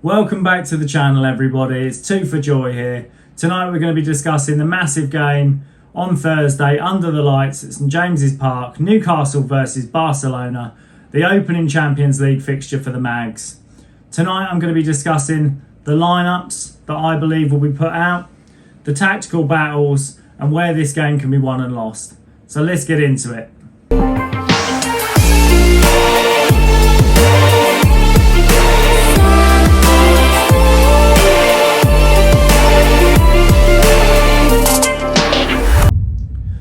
Welcome back to the channel, everybody. It's Two for Joy here. Tonight we're going to be discussing the massive game on Thursday under the lights at St James's Park, Newcastle versus Barcelona, the opening Champions League fixture for the Mags. Tonight I'm going to be discussing the lineups that I believe will be put out, the tactical battles, and where this game can be won and lost. So let's get into it.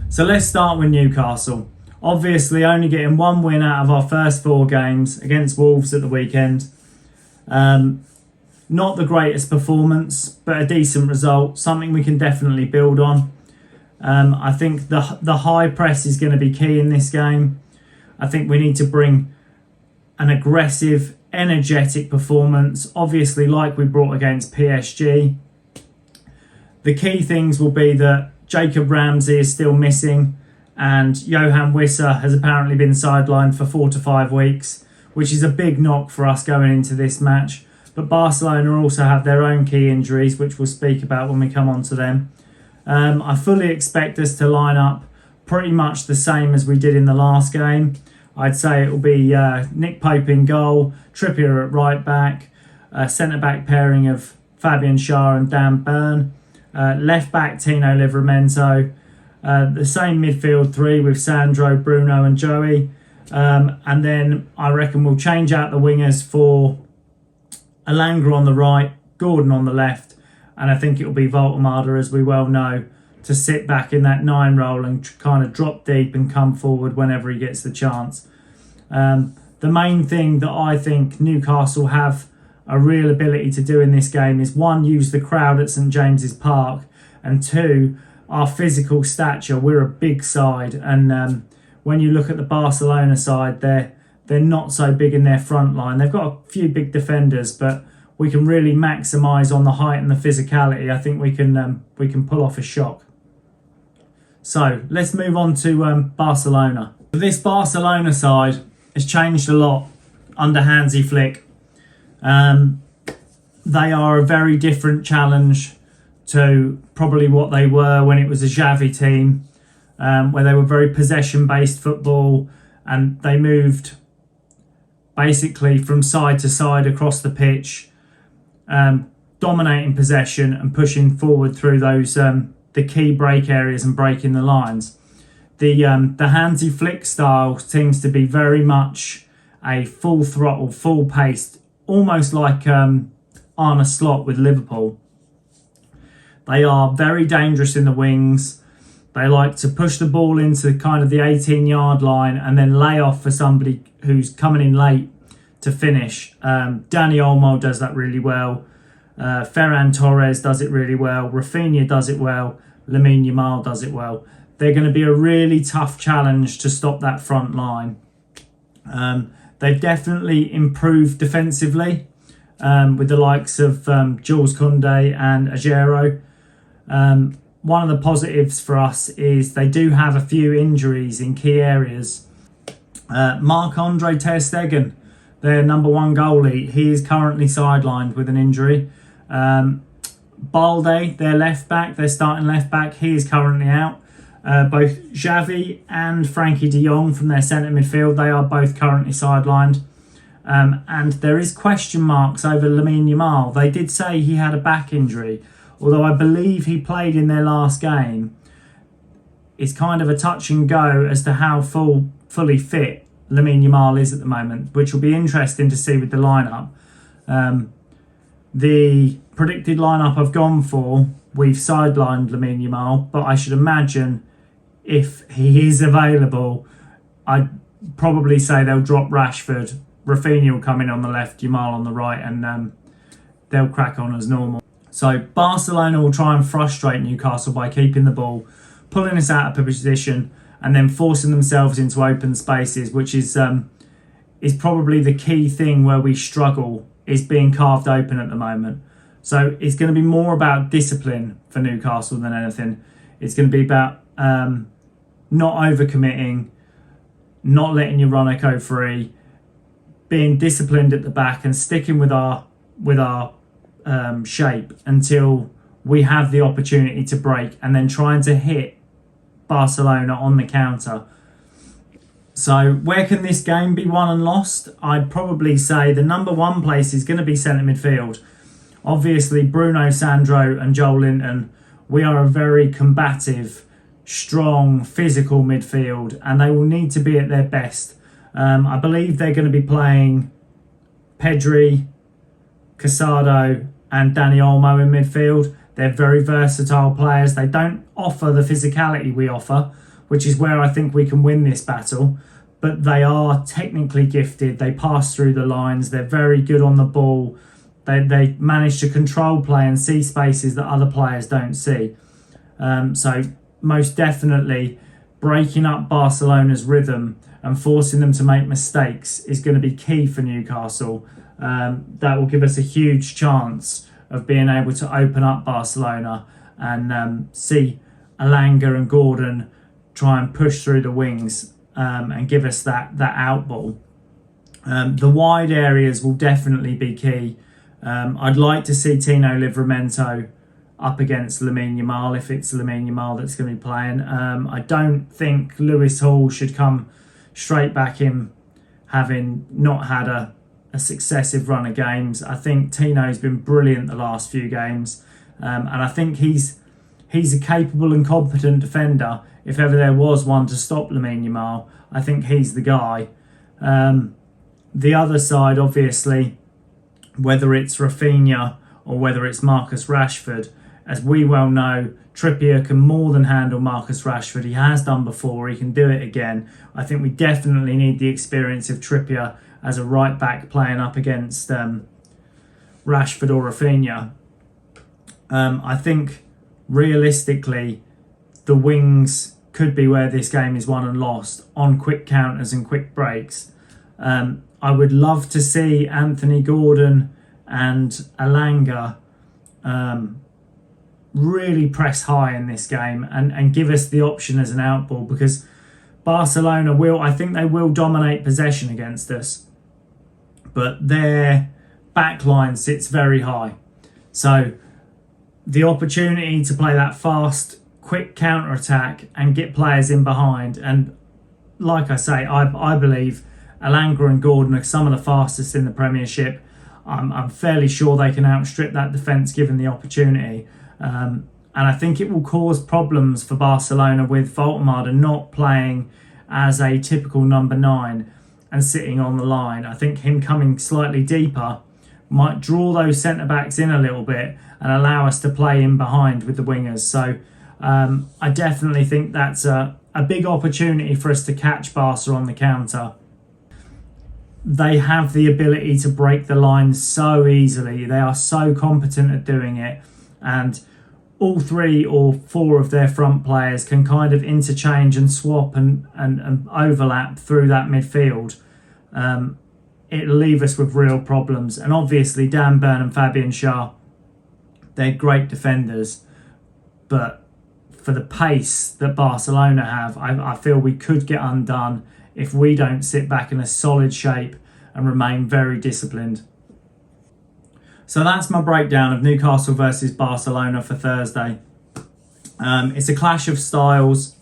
So let's start with Newcastle. Obviously only getting one win out of our first four games against Wolves at the weekend. Not the greatest performance, but a decent result, something we can definitely build on. I think the high press is going to be key in this game. I think we need to bring an aggressive, energetic performance, obviously like we brought against PSG. The key things will be that Jacob Ramsey is still missing and Johan Wissa has apparently been sidelined for 4 to 5 weeks, which is a big knock for us going into this match. But Barcelona also have their own key injuries, which we'll speak about when we come on to them. I fully expect us to line up pretty much the same as we did in the last game. I'd say it will be Nick Pope in goal, Trippier at right back, centre-back pairing of Fabian Schär and Dan Burn, left-back Tino Livramento, the same midfield three with Sandro, Bruno and Joey. And then I reckon we'll change out the wingers for Alanga on the right, Gordon on the left, and I think it will be Voltemada, as we well know, to sit back in that 9 role and kind of drop deep and come forward whenever he gets the chance. The main thing that I think Newcastle have a real ability to do in this game is, one, use the crowd at St James's Park, and two, our physical stature. We're a big side, and when you look at the Barcelona side, they're not so big in their front line. They've got a few big defenders, but we can really maximise on the height and the physicality. I think we can pull off a shock. So let's move on to Barcelona. This Barcelona side has changed a lot under Hansi Flick. They are a very different challenge to probably what they were when it was a Xavi team, where they were very possession-based football, and they moved basically from side to side across the pitch, dominating possession and pushing forward through those the key break areas and breaking the lines. The Hansi Flick style seems to be very much a full throttle, full paced, almost like Arne Slot with Liverpool. They are very dangerous in the wings. They like to push the ball into kind of the 18-yard line and then lay off for somebody who's coming in late to finish. Dani Olmo does that really well. Ferran Torres does it really well. Rafinha does it well. Lamine Yamal does it well. They're going to be a really tough challenge to stop that front line. They've definitely improved defensively with the likes of Jules Koundé and Agüero. One of the positives for us is they do have a few injuries in key areas. Marc-Andre ter Stegen, their number one goalie, he is currently sidelined with an injury. Balde, their left back, their starting left back, he is currently out. Both Xavi and Frankie de Jong from their centre midfield, they are both currently sidelined. And there is question marks over Lamine Yamal. They did say he had a back injury, although I believe he played in their last game. It's kind of a touch and go as to how fully fit Lamine Yamal is at the moment, which will be interesting to see with the lineup. The predicted lineup I've gone for, we've sidelined Lamine Yamal, but I should imagine if he is available, I'd probably say they'll drop Rashford. Rafinha will come in on the left, Yamal on the right, and they'll crack on as normal. So Barcelona will try and frustrate Newcastle by keeping the ball, pulling us out of position, and then forcing themselves into open spaces, which is probably the key thing where we struggle, is being carved open at the moment. So it's going to be more about discipline for Newcastle than anything. It's going to be about not overcommitting, not letting your runner go free, being disciplined at the back and sticking with our shape until we have the opportunity to break, and then trying to hit Barcelona on the counter. So where can this game be won and lost? I'd probably say the number one place is going to be centre midfield. Obviously, Bruno, Sandro and Joel Linton, we are a very combative, strong, physical midfield, and they will need to be at their best. I believe they're going to be playing Pedri, Casado and Dani Olmo in midfield. They're very versatile players. They don't offer the physicality we offer, which is where I think we can win this battle. But they are technically gifted. They pass through the lines. They're very good on the ball. They manage to control play and see spaces that other players don't see. So most definitely breaking up Barcelona's rhythm and forcing them to make mistakes is going to be key for Newcastle. That will give us a huge chance of being able to open up Barcelona and see Alanga and Gordon try and push through the wings and give us that out ball. The wide areas will definitely be key. I'd like to see Tino Livramento up against Lamine Yamal if it's Lamine Yamal that's going to be playing. I don't think Lewis Hall should come straight back in having not had a successive run of games. I think Tino's been brilliant the last few games, and I think he's a capable and competent defender. If ever there was one to stop Lamine Yamal, I think he's the guy. The other side, obviously, whether it's Rafinha or whether it's Marcus Rashford, as we well know, Trippier can more than handle Marcus Rashford. He has done before, he can do it again. I think we definitely need the experience of Trippier as a right back playing up against Rashford or Rafinha. I think realistically the wings could be where this game is won and lost, on quick counters and quick breaks. I would love to see Anthony Gordon and Alanga really press high in this game and give us the option as an outball, because Barcelona I think they will dominate possession against us, but their backline sits very high. So the opportunity to play that fast, quick counter-attack and get players in behind, and like I say, I believe Alanga and Gordon are some of the fastest in the Premiership. I'm fairly sure they can outstrip that defence given the opportunity. And I think it will cause problems for Barcelona with Voltemade not playing as a typical number 9 and sitting on the line. I think him coming slightly deeper might draw those centre-backs in a little bit and allow us to play in behind with the wingers. So I definitely think that's a big opportunity for us to catch Barca on the counter. They have the ability to break the lines so easily. They are so competent at doing it. And all 3 or 4 of their front players can kind of interchange and swap and overlap through that midfield. It'll leave us with real problems. And obviously Dan Burn and Fabian Schär, they're great defenders. But for the pace that Barcelona have, I feel we could get undone if we don't sit back in a solid shape and remain very disciplined. So that's my breakdown of Newcastle versus Barcelona for Thursday. It's a clash of styles,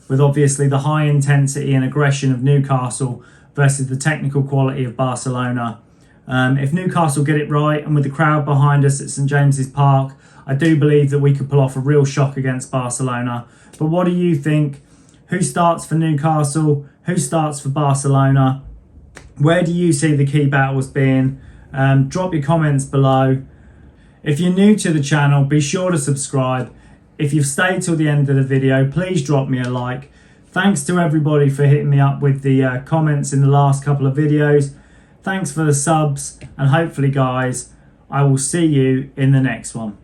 with obviously the high intensity and aggression of Newcastle versus the technical quality of Barcelona. If Newcastle get it right, and with the crowd behind us at St James's Park, I do believe that we could pull off a real shock against Barcelona. But what do you think? Who starts for Newcastle? Who starts for Barcelona? Where do you see the key battles being? Drop your comments below. If you're new to the channel, be sure to subscribe. If you've stayed till the end of the video, please drop me a like. Thanks to everybody for hitting me up with the comments in the last couple of videos. Thanks for the subs, and hopefully guys, I will see you in the next one.